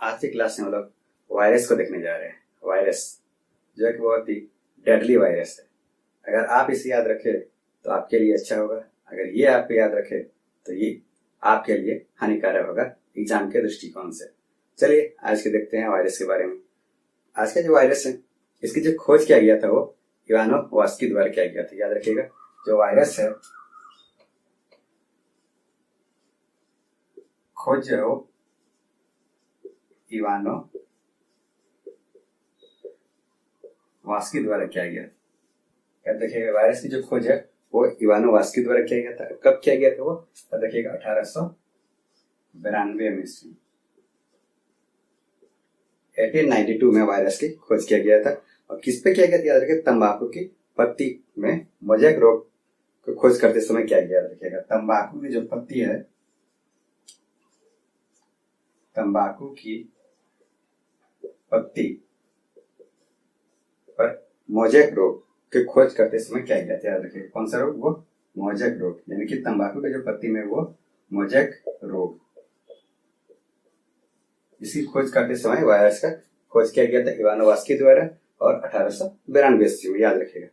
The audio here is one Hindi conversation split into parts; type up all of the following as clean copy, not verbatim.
आज की क्लास में हम लोग वायरस को देखने जा रहे हैं। वायरस जो एक बहुत ही डेडली वायरस है। अगर आप इसे याद रखें तो आपके लिए अच्छा होगा, अगर ये आप याद रखें तो ये आपके लिए हानिकारक होगा एग्जाम के दृष्टिकोण से। चलिए आज के देखते हैं वायरस के बारे में। आज का जो वायरस है इसकी जो खोज किया गया था वो इवानोवास्की द्वारा किया गया था। याद रखिएगा, जो वायरस है खोज जो है वो इवानोवास्की द्वारा किया गया। याद रखिएगा, वायरस की जो खोज है वो इवानोवास्की द्वारा किया गया था। कब किया गया था वो? याद रखिएगा 1892 में। 1892 में वायरस की खोज किया गया था। और किस पे किया गया था? याद रखिए, तंबाकू की पत्ती में मोज़ेक रोग को खोज करते समय किया गया। याद रखिएगा, तंबाकू की जो पत्ती है, तंबाकू की पत्ती पर मोज़ेक रोग की खोज करते समय क्या गया था? याद रखिएगा, कौन सा रोग? वो मोज़ेक रोग, यानी कि तंबाकू के जो पत्ती में वो मोज़ेक रोग, इसकी खोज करते समय वायरस का खोज किया गया था इवानोवास्की द्वारा और 1892 में। याद रखिएगा।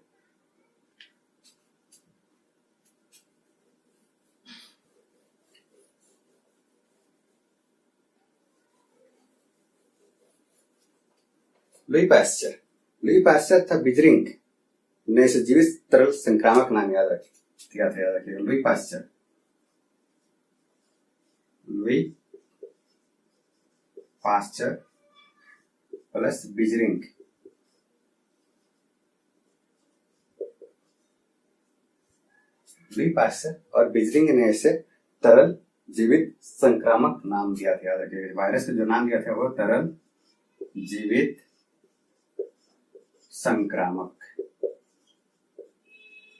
लुई पाश्चर था बिजरिंग ने इसे जीवित तरल संक्रामक नाम याद रखिएगा। Louis Pasteur plus Behring, Louis Pasteur और बिजरिंग ने इसे तरल जीवित संक्रामक नाम दिया था। याद रखिएगा, वायरस का जो नाम दिया था वो तरल जीवित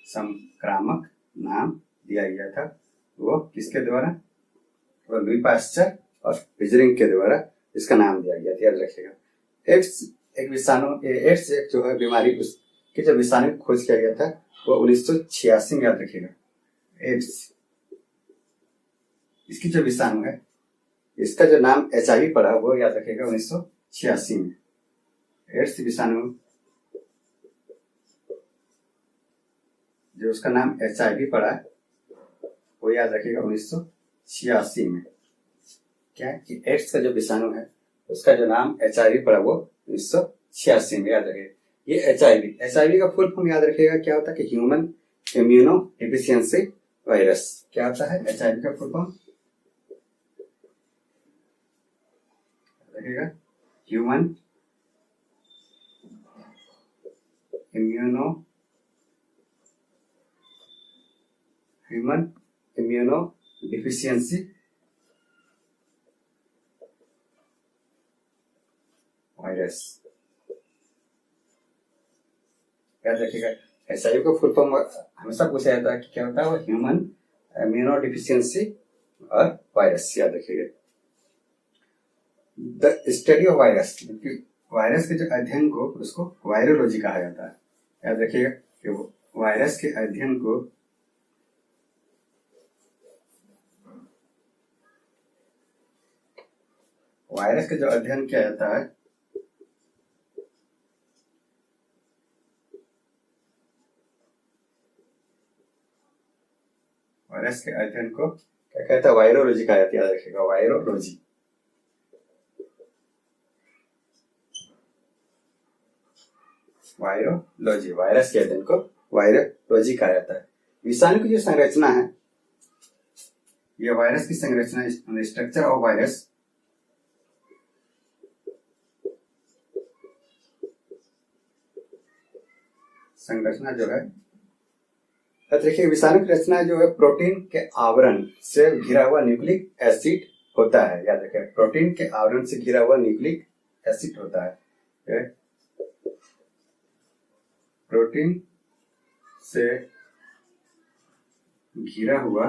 संक्रामक नाम दिया गया था। वो किसके द्वारा? वो लुई पाश्चर और बिजरिंग के द्वारा इसका नाम दिया गया था। याद रखिएगा। एड्स एक जो है बीमारी, उसके जो विषाणु की खोज किया गया था वो 1986 में। याद रखिएगा, एड्स इसकी जो विषाणु है इसका जो नाम HIV पड़ा वो याद रखिएगा 1986 में। एड्स विषाणु जो उसका नाम HIV पड़ा वो याद रखिएगा 1986 में। क्या कि एड्स का जो विषाणु है उसका जो नाम HIV पड़ा वो 1986 में। याद रखिएगा, ये HIV का फुल फॉर्म याद रखिएगा क्या होता है कि ह्यूमन इम्यूनो डिफिशियंसी वायरस। क्या होता है HIV का फुल फॉर्म? रखिएगा, ह्यूमन इम्यूनो डिफिशियंसी वायरस। याद रखिएगा, HIV का फुल फॉर्म हमेशा पूछा जाता है कि क्या होता है वो ह्यूमन इम्यूनो डिफिशियंसी और वायरस। याद रखिएगा। The study of virus, virus के जो अध्ययन को उसको वायरोलॉजी कहा जाता है। याद रखिएगा कि वो वायरस के अध्ययन को वायरस के जो अध्ययन किया जाता है वायरस के अध्ययन को क्या कहता है? वायरोलॉजी कहा जाता है। याद रखिएगा, वायरोलॉजी। वायरस के अध्ययन को वायरोलॉजी कहा जाता है। विषाणु की जो संरचना है, ये वायरस की संरचना, स्ट्रक्चर ऑफ वायरस, संरचना जो है, देखिए विषाणु की रचना जो है प्रोटीन के आवरण से घिरा हुआ न्यूक्लिक एसिड होता है। याद रखिए, प्रोटीन के आवरण से घिरा हुआ न्यूक्लिक एसिड होता है। प्रोटीन से घिरा हुआ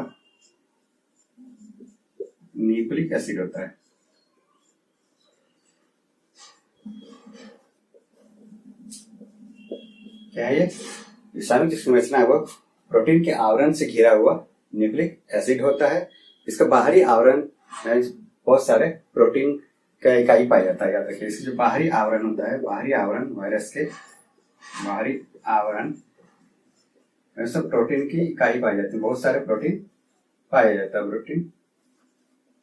न्यूक्लिक एसिड होता है। क्या है ये? विषाणु की संरचना है वो प्रोटीन के आवरण से घिरा हुआ न्यूक्लिक एसिड होता है। इसका बाहरी आवरण में बहुत सारे प्रोटीन का इकाई पाया जाता है, याद रखिए। इसके जो बाहरी आवरण होता है, बाहरी आवरण, वायरस के बाहरी आवरण में सब प्रोटीन की इकाई पाई जाती है। बहुत सारे प्रोटीन पाया जाता है, प्रोटीन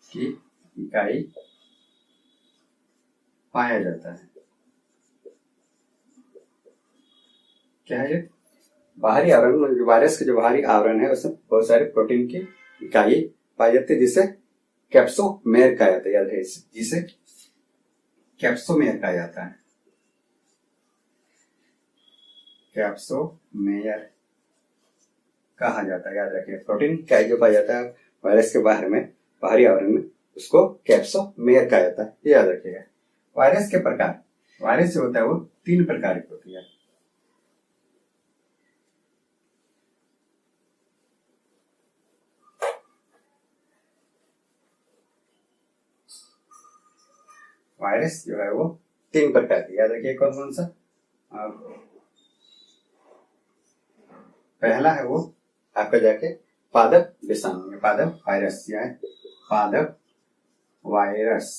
की इकाई पाया जाता है। क्या है ये? बाहरी आवरण, वायरस के जो बाहरी आवरण है उसमें बहुत सारे प्रोटीन की इकाई पाई जाती है, जिसे कैप्सोमेयर कहा जाता है, याद रखिए, जिसे कैप्सोमेयर कहा जाता है। कैप्सोमेयर कहा जाता है, याद रखिए। प्रोटीन इकाई जो पाया जाता है वायरस के बाहर में, बाहरी आवरण में, उसको कैप्सोमेयर कहा जाता है, ये याद रखिएगा। वायरस के प्रकार, वायरस जो होता है वो 3 प्रकार की होती है। वायरस जो है वो 3 प्रकार की, याद रखिए। कौन कौन सा? पहला है वो आपका जाके पादप विषाणु, पादप वायरस, या पादप वायरस।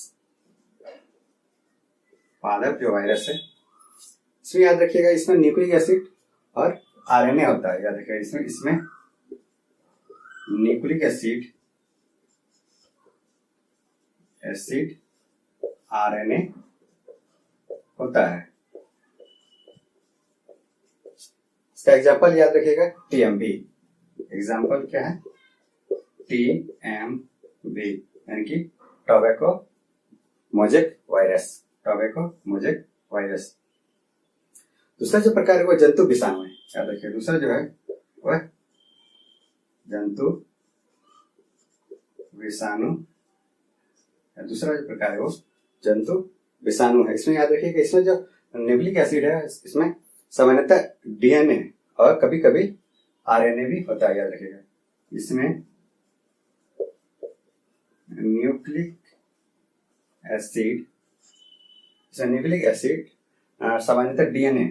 पादप जो वायरस है, इसमें याद रखिएगा, इसमें न्यूक्लिक एसिड और आरएनए होता है, याद रखिएगा। इसमें न्यूक्लिक एसिड आरएनए होता है। इसका एग्जाम्पल याद रखिएगा, टीएमवी। एग्जाम्पल क्या है? टीएमवी, यानी कि tobacco mosaic virus, tobacco mosaic virus. दूसरा जो प्रकार है वो जंतु विषाणु है, याद रखिए। दूसरा जो है वह जंतु विषाणु, दूसरा जो प्रकार है वो जंतु विषाणु है। इसमें याद रखिए कि इसमें जो न्यूक्लिक एसिड है, इसमें सामान्यतः डीएनए और कभी कभी आरएनए भी होता है, याद रखिएगा। इसमें न्यूक्लिक एसिड सामान्यतः डीएनए,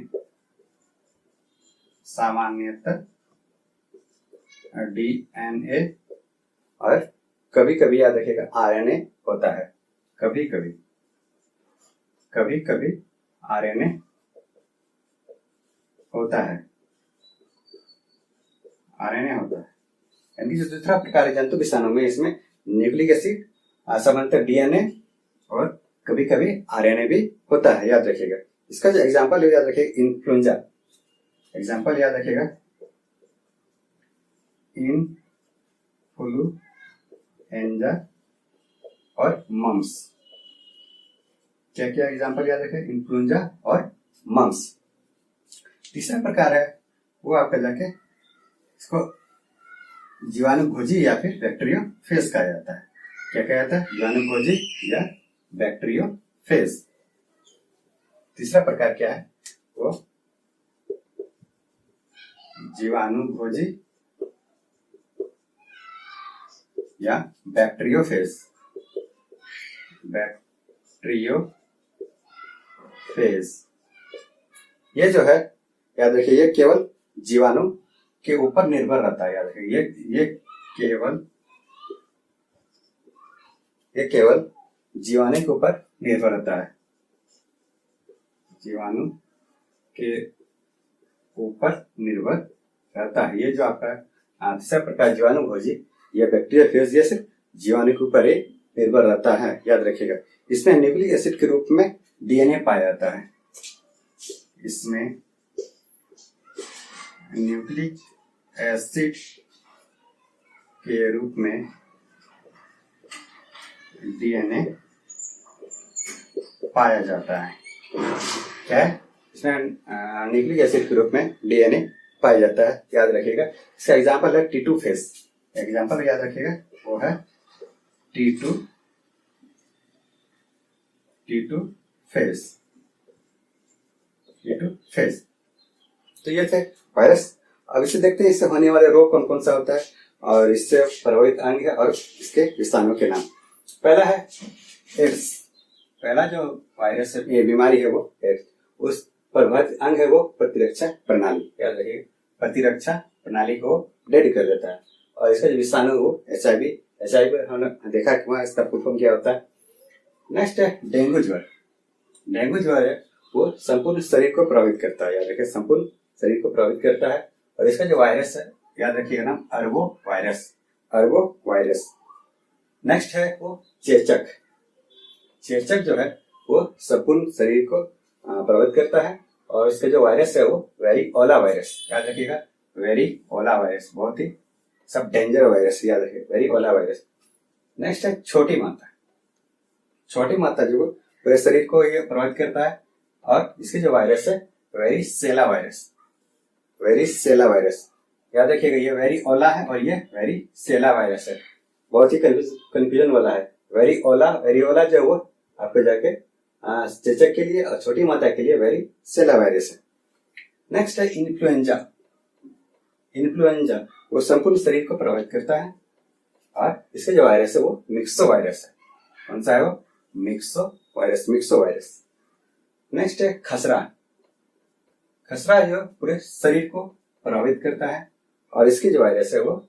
और कभी कभी याद रखिएगा आरएनए होता है। कभी कभी आरएनए होता है, यानी जो दूसरा प्रकार है जंतु विषाणु में, इसमें न्यूक्लिक एसिड, सामान्यतः डीएनए और कभी कभी आरएनए भी होता है, याद रखिएगा। इसका जो एग्जाम्पल है याद रखिएगा, इन्फ्लुएंजा। एग्जाम्पल याद रखिएगा, इन्फ्लुएंजा और मम्स। क्या क्या एग्जाम्पल याद रखें? इन्फ्लुएंजा और मम्स। तीसरा प्रकार है वो आपका जाके इसको जीवाणुभोजी या फिर बैक्टीरियोफेज कहा जाता है। क्या कहा जाता है? जीवाणुभोजी या बैक्टीरियोफेज। तीसरा प्रकार क्या है? वो जीवाणुभोजी या बैक्टीरियोफेज। ये जो है याद रखिए, ये केवल जीवाणु के ऊपर निर्भर रहता है, याद रखिए। ये केवल जीवाणु के ऊपर निर्भर रहता है, जीवाणु के ऊपर निर्भर रहता है। ये जो आपका तीसरा प्रकार जीवाणुभोजी या बैक्टीरियोफेज, ये सिर्फ जीवाणु के ऊपर ही निर्भर रहता है, याद रखिएगा। इसमें न्यूक्लिक एसिड के रूप में डीएनए पाया जाता है। इसमें न्यूक्लिक एसिड के रूप में डीएनए पाया जाता है। क्या है? इसमें न्यूक्लिक एसिड के रूप में डीएनए पाया जाता है, याद रखिएगा। इसका एग्जाम्पल है T2 फेज। एग्जाम्पल याद रखिएगा, वो है T2 फेज। तो ये थे वायरस। अब इसे देखते हैं, इससे होने वाले रोग कौन कौन सा होता है और इससे प्रभावित अंग है और इसके विषाणु के नाम। पहला है एड्स। पहला जो वायरस है, ये बीमारी है वो एड्स। उस प्रभावित अंग है वो प्रतिरक्षा प्रणाली, याद रखिए। प्रतिरक्षा प्रणाली को डेड कर देता है। और इसका जो विषाणु वो HIV हमने देखा कि वहाँ इसका फुल फॉर्म क्या होता है, नेक्स्ट है डेंगू ज्वर। डेंगू ज्वर है वो संपूर्ण शरीर को प्रभावित करता है, याद रखिए संपूर्ण शरीर को प्रभावित करता है। और इसका जो वायरस है याद रखिएगा नाम अर्बो वायरस, अर्बो वायरस। नेक्स्ट है वो चेचक। चेचक जो है वो संपूर्ण शरीर को प्रभावित करता है और इसका जो वायरस है वो वेरिओला वायरस, याद रखिएगा वेरिओला वायरस, बहुत ही सब डेंजर वायरस, याद रखिए वेरिओला वायरस। नेक्स्ट है छोटी माता। छोटी माता जो पूरे शरीर को ये प्रभावित करता है और इसके जो वायरस है वेरिसेला वायरस, वेरिसेला वायरस, याद रखिएगा ये वेरिओला है और ये वेरिसेला वायरस है, बहुत ही कंफ्यूजन वाला है। वेरिओला वेरिओला जो है वो आपको जाके चेचक के लिए और छोटी माता के लिए वेरिसेला वायरस है। नेक्स्ट है इन्फ्लुएंजा। इन्फ्लुएंजा वो संपूर्ण शरीर को प्रभावित करता है और इसके जो वायरस है वो मिक्सो वायरस है। कौन सा है वो? Myxo virus, myxo virus. Next है खसरा। खसरा जो पूरे शरीर को प्रभावित करता है और इसके जो वायरस है वो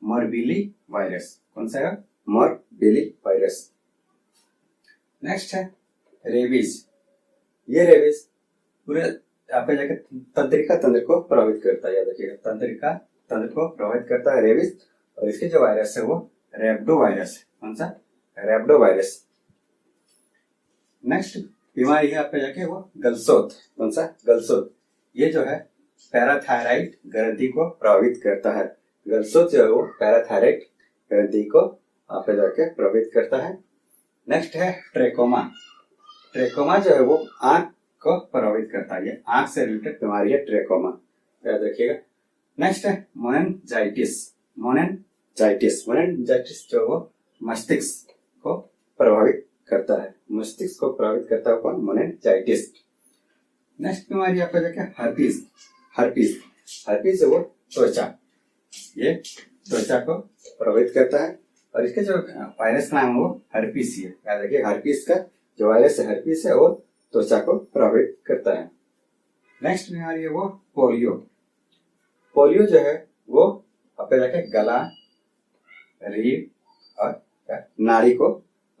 मॉर्बिली वायरस। कौन सा है? Morbilli virus. नेक्स्ट है रेबीज। ये रेबीज पूरे आपके जाके तंत्रिका तंत्र को प्रभावित करता है, याद रखिएगा तंत्रिका तंत्र को प्रभावित करता है रेबीज और इसके जो वायरस है वो रेब्डो वायरस है। कौन सा? रेब्डो वायरस। नेक्स्ट बीमारी है आपके जाके वो गलसोत। कौन सा? गलसोत। ये जो है पैराथायराइड ग्रंथि को प्रभावित करता है। गलसोत जो है वो पैराथायराइड ग्रंथि को आपके जाके प्रभावित करता है। नेक्स्ट है ट्रेकोमा। ट्रेकोमा जो है वो आंख को प्रभावित करता है, ये आंख से रिलेटेड बीमारी है ट्रेकोमा, याद रखिएगा। नेक्स्ट है मोनेंजाइटिस। मोनेंजाइटिस, मोनेंजाइटिस जो है वो मस्तिष्क को प्रभावित करता है, मस्तिष्क को प्रभावित करता है कौन? मोनेंजाइटिस। नेक्स्ट बीमारी आपका जाके हर्पीज। हर्पीज, हर्पीज है वो त्वचा, ये त्वचा को प्रभावित करता है और इसके जो वायरस का नाम है वो हर्पीस है, याद रखिए हर्पीस का जो वायरस है हर्पीस है वो त्वचा को प्रभावित करता है। नेक्स्ट बीमारी है वो पोलियो। पोलियो जो है वो आपका जाके गला, रीढ़ और नाड़ी को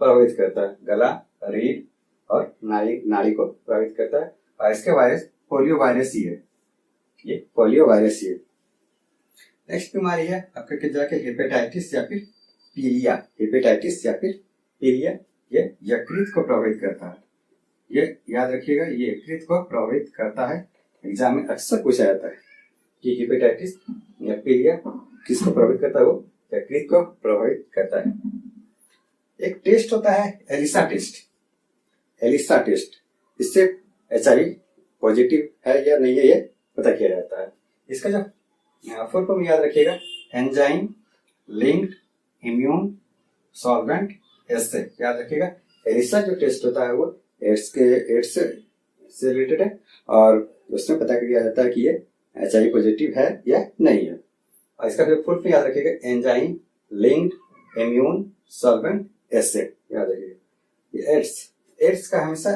प्रभावित करता है, गला, रीढ़ और नाड़ी को प्रभावित करता है और इसके वायरस पोलियो वायरस ही है, ये पोलियो वायरस ही है। नेक्स्ट बीमारी है आपके जाके हेपेटाइटिस या फिर पीलिया। हेपेटाइटिस या फिर पीलिया ये यकृत को प्रभावित करता है, ये याद रखिएगा ये यकृत को प्रभावित करता है। एग्जाम में अक्सर पूछा जाता है कि हेपेटाइटिस या पीलिया किसको प्रभावित करता है? वो यकृत को प्रभावित करता है। एक टेस्ट होता है एलिसा टेस्ट। एलिसा टेस्ट, इससे HIV पॉजिटिव है या नहीं है ये पता किया जाता है। इसका जो फुल फॉर्म याद रखिएगा एंजाइम लिंक्ड इम्यून सॉल्वेंट एस्से, याद रखिएगा। एलिसा जो टेस्ट होता है वो एड्स से रिलेटेड है और उसमें पता किया जाता है कि ये HIV पॉजिटिव है या नहीं है। और इसका जो फुल फॉर्म याद रखिएगा एंजाइम लिंक्ड इम्यून सॉल्वेंट एस्से, याद रखिएगा। एड्स का हमेशा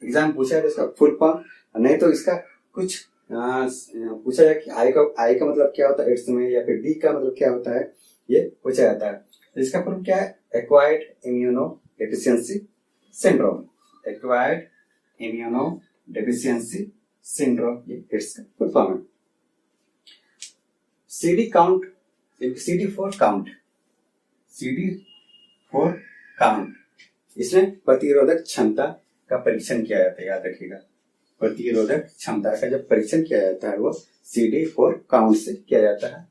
एग्जाम पूछा है इसका फुल फॉर्म, नहीं तो इसका कुछ पूछा जाए कि आई का मतलब क्या होता है एड्स में या फिर D का मतलब क्या होता है, ये पूछा जाता है। तो इसका फुल क्या है? Acquired immuno deficiency syndrome. Acquired immuno deficiency syndrome, ये एड्स का फुल फॉर्म है। CD4 काउंट, इसमें प्रतिरोधक क्षमता का परीक्षण किया जाता है, याद रखिएगा। प्रतिरोधक क्षमता का जब परीक्षण किया जाता है वो CD4 काउंट से किया जाता है।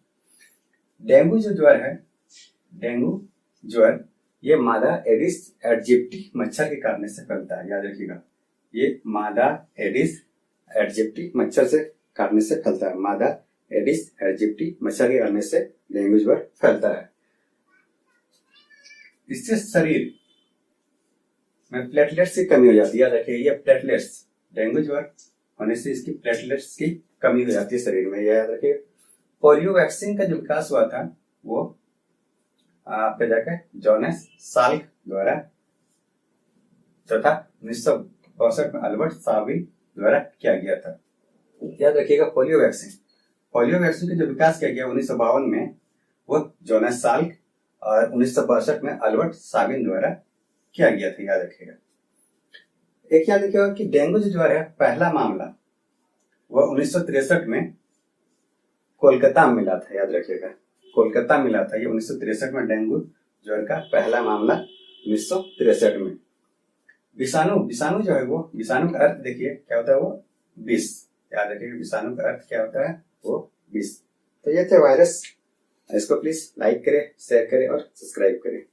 डेंगू जो ज्वर है, डेंगू ज्वर ये मादा एडिस एजिप्टी मच्छर के काटने से फैलता है, याद रखिएगा। ये मादा एडिस एजिप्टी मच्छर से काटने से फैलता है, मादा एडिस एजिप्टी मच्छर के काटने से डेंगू ज्वर फैलता है। इससे शरीर में प्लेटलेट्स की कमी हो जाती है, याद रखिए ये प्लेटलेट्स, डेंगू ज्वर होने से इसकी प्लेटलेट्स की कमी हो जाती है शरीर में, याद रखिए। पोलियो वैक्सीन का जो विकास हुआ था वो आपके जाकर जोनेस साल्क द्वारा तथा 1962 में अल्बर्ट साबिन द्वारा किया गया था, याद रखिएगा। पोलियो वैक्सीन का जो विकास किया गया 1952 में वो जोनेस साल्क और 1962 में अल्बर्ट साबिन द्वारा किया गया था, याद रखिएगा। एक याद रखिएगा कि डेंगू जो ज्वर है पहला मामला वह 1963 में कोलकाता में मिला था, याद रखिएगा, कोलकाता में मिला था। ये 1963 में डेंगू ज्वर का पहला मामला 1963 में। विषाणु, विषाणु जो है वो, विषाणु का अर्थ देखिए क्या होता है, वो विष, याद रखिएगा विषाणु का अर्थ क्या होता है, वो विष। तो ये थे वायरस। इसको प्लीज लाइक करें, शेयर करें और सब्सक्राइब करें।